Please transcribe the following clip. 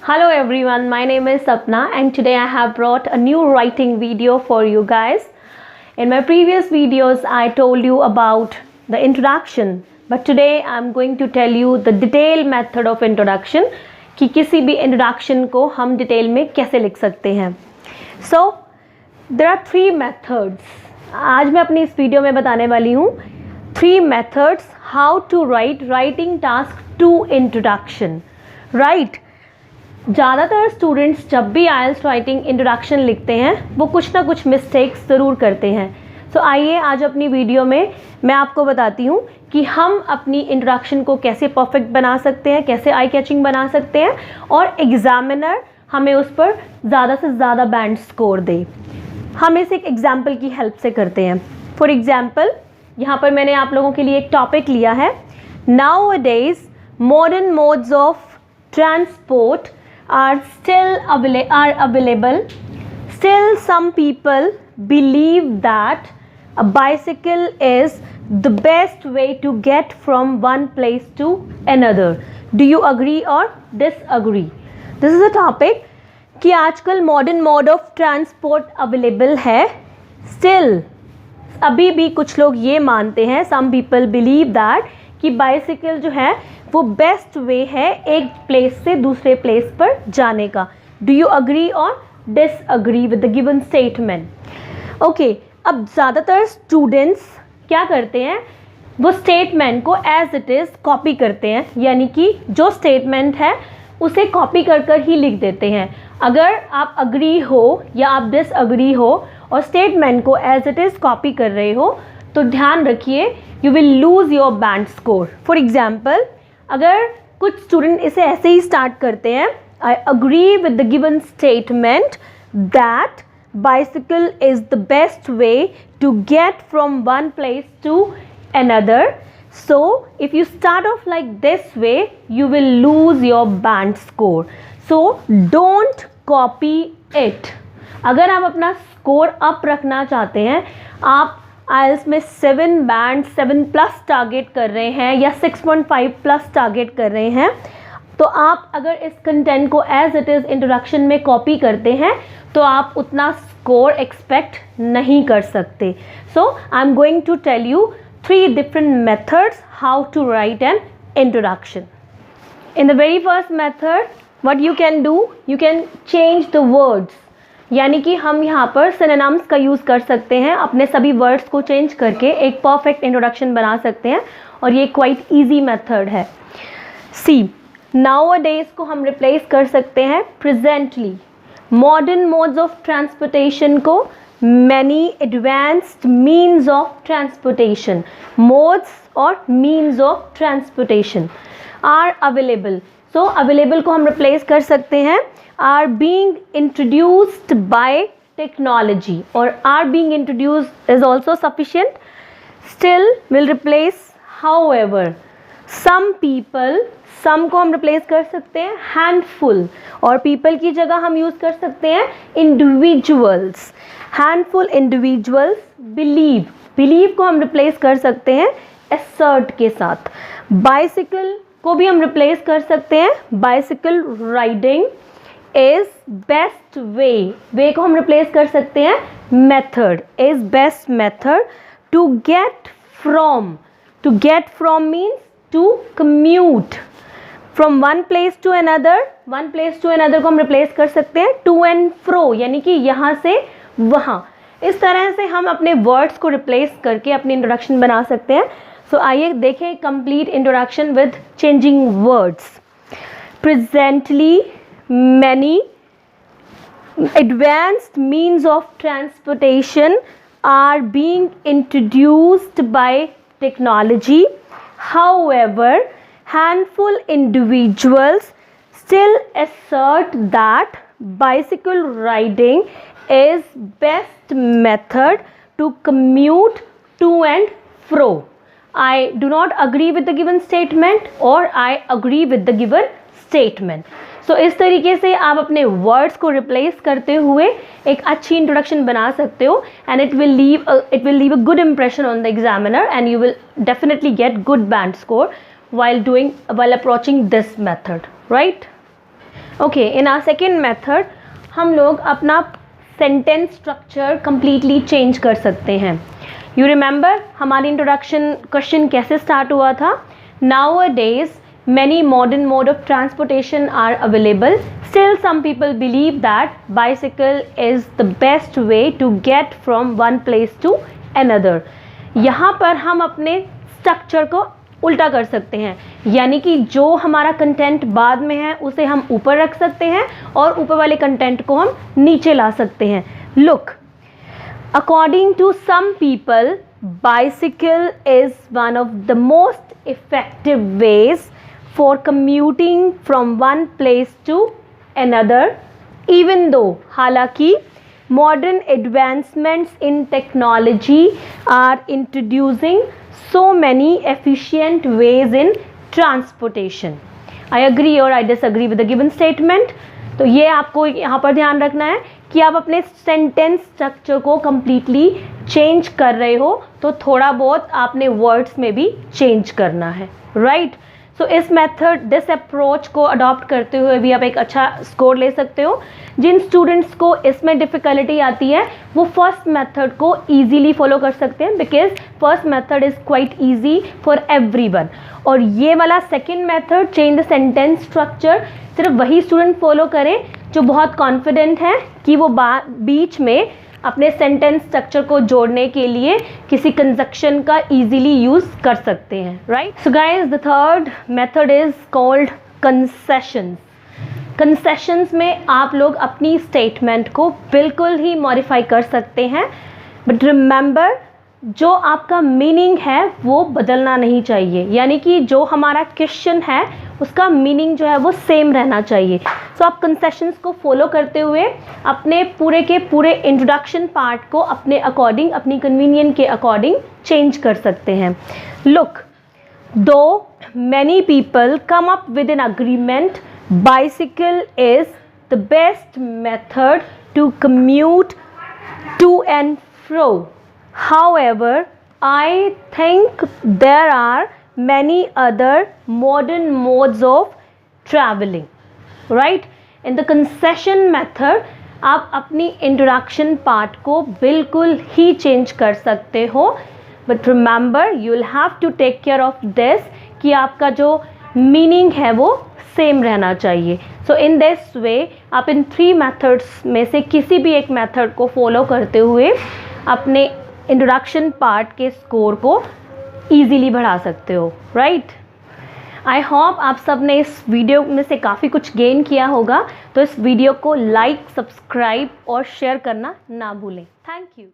Hello everyone, my name is Sapna and today I have brought a new writing video for you guys. In my previous videos I told you about the introduction, but today I'm going to tell you the detailed method of introduction कि किसी भी introduction को हम detail में कैसे लिख सकते हैं. So there are three methods. आज मैं अपनी इस वीडियो में बताने वाली हूँ 3 methods how to write writing task 2 introduction. Right? ज़्यादातर स्टूडेंट्स जब भी आइल्स राइटिंग इंट्रोडक्शन लिखते हैं वो कुछ ना कुछ मिस्टेक्स ज़रूर करते हैं. सो आइए आज अपनी वीडियो में मैं आपको बताती हूँ कि हम अपनी इंट्रोडक्शन को कैसे परफेक्ट बना सकते हैं, कैसे आई कैचिंग बना सकते हैं और एग्जामिनर हमें उस पर ज़्यादा से ज़्यादा बैंड स्कोर दे. हम इसे एक एग्जाम्पल की हेल्प से करते हैं. फॉर एग्जाम्पल यहाँ पर मैंने आप लोगों के लिए एक टॉपिक लिया है, nowadays modern modes of transport are available. Still some people believe that a bicycle is the best way to get from one place to another. Do you agree or disagree? This is a topic कि आजकल modern mode of transport available है. Still अभी भी कुछ लोग ये मानते हैं, some people believe that कि बाइसिकल जो है वो बेस्ट वे है एक प्लेस से दूसरे प्लेस पर जाने का. डू यू अग्री और disagree with the given statement? Okay, अब ज़्यादातर स्टूडेंट्स क्या करते हैं, वो स्टेटमेंट को एज इट इज़ कॉपी करते हैं, यानी कि जो स्टेटमेंट है उसे कॉपी कर कर ही लिख देते हैं. अगर आप अग्री हो या आप डिसअग्री हो और स्टेटमेंट को एज इट इज़ कॉपी कर रहे हो तो ध्यान रखिए you will lose your band score. For example अगर कुछ स्टूडेंट इसे ऐसे ही स्टार्ट करते हैं, I agree with the given statement that bicycle is the best way to get from one place to another. So if you start off like this way you will lose your band score. So don't copy it. अगर आप अपना score up रखना चाहते हैं, आप आइल्स में 7 band 7+ target कर रहे हैं या 6.5+ टारगेट कर रहे हैं, तो आप अगर इस कंटेंट को एज इट इज़ इंट्रोडक्शन में कॉपी करते हैं तो आप उतना स्कोर एक्सपेक्ट नहीं कर सकते. So I am going to tell you 3 different methods how to write an introduction. In the very first method, what you can do, you can change the words. यानी कि हम यहाँ पर सिनोनिम्स का use कर सकते हैं, अपने सभी वर्ड्स को चेंज करके एक परफेक्ट इंट्रोडक्शन बना सकते हैं और ये क्वाइट इजी मेथड है. सी, नाउ-अ-डेज को हम रिप्लेस कर सकते हैं presently. Modern modes of transportation को many advanced means of transportation, modes और means of transportation are available. So available को हम रिप्लेस कर सकते हैं are being introduced by technology, or are being introduced is also sufficient. Still will replace however. Some people, some को हम replace कर सकते हैं handful, और people की जगह हम use कर सकते हैं individuals. handful individuals. believe, believe को हम replace कर सकते हैं assert के साथ. bicycle को भी हम replace कर सकते हैं bicycle riding is best way. वे को हम रिप्लेस कर सकते हैं method. is best method to get from. to get from means to commute from one place to another. one place to another को हम रिप्लेस कर सकते हैं to and fro, यानी कि यहाँ से वहाँ. इस तरह से हम अपने वर्ड्स को रिप्लेस करके अपनी इंट्रोडक्शन बना सकते हैं. सो आइए देखें complete introduction with changing words. Presently many advanced means of transportation are being introduced by technology. However, handful individuals still assert that bicycle riding is best method to commute to and fro. I do not agree with the given statement or I agree with the given statement. सो इस तरीके से आप अपने words को replace करते हुए एक अच्छी इंट्रोडक्शन बना सकते हो and it will leave a good impression on the examiner and you will definitely get good band score while approaching this method, right? Okay, in our second method हम लोग अपना सेंटेंस स्ट्रक्चर कम्प्लीटली चेंज कर सकते हैं. You remember हमारी introduction question कैसे start हुआ था? Nowadays many modern mode of transportation are available. Still some people believe that bicycle is the best way to get from one place to another. यहाँ पर हम अपने स्ट्रक्चर को उल्टा कर सकते हैं, यानी कि जो हमारा कंटेंट बाद में है उसे हम ऊपर रख सकते हैं और ऊपर वाले कंटेंट को हम नीचे ला सकते हैं. Look, according to some people, bicycle is one of the most effective ways for commuting from one place to another, even though हालांकि modern advancements in technology are introducing so many efficient ways in transportation. I agree or I disagree with the given statement. तो ये आपको यहाँ पर ध्यान रखना है कि आप अपने सेंटेंस स्ट्रक्चर को कम्प्लीटली चेंज कर रहे हो तो थोड़ा बहुत आपने वर्ड्स में भी चेंज करना है, राइट? सो इस मेथड दिस अप्रोच को अडॉप्ट करते हुए भी आप एक अच्छा स्कोर ले सकते हो. जिन स्टूडेंट्स को इसमें डिफ़िकल्टी आती है वो फर्स्ट मेथड को ईजीली फॉलो कर सकते हैं, because first method is quite easy for everyone. और ये वाला second method change the sentence structure सिर्फ वही स्टूडेंट फॉलो करें जो बहुत कॉन्फिडेंट है कि वो बीच में अपने सेंटेंस स्ट्रक्चर को जोड़ने के लिए किसी कंजक्शन का इजीली यूज़ कर सकते हैं, right? So guys, the third method is called concessions. Concessions में आप लोग अपनी स्टेटमेंट को बिल्कुल ही मॉडिफाई कर सकते हैं, बट रिमेंबर जो आपका मीनिंग है वो बदलना नहीं चाहिए, यानी कि जो हमारा क्वेश्चन है उसका मीनिंग जो है वो सेम रहना चाहिए. सो आप कंसेशंस को फॉलो करते हुए अपने पूरे के पूरे इंट्रोडक्शन पार्ट को अपने अकॉर्डिंग, अपनी कन्वीनियंट के अकॉर्डिंग चेंज कर सकते हैं. Look, though many people come up with an agreement, bicycle is the best method to commute to and fro. However, I think there are many other modern modes of traveling, right? In the concession method, आप अपनी introduction part को बिल्कुल ही change कर सकते हो, but remember you will have to take care of this कि आपका जो मीनिंग है वो सेम रहना चाहिए. सो इन दिस वे आप इन 3 मेथड्स में से किसी भी एक मेथड को फॉलो करते हुए अपने इंट्रोडक्शन पार्ट के स्कोर को ईजीली बढ़ा सकते हो, राइट? आई होप आप सब ने इस वीडियो में से काफ़ी कुछ गेन किया होगा. तो इस वीडियो को लाइक, सब्सक्राइब और शेयर करना ना भूलें. Thank you.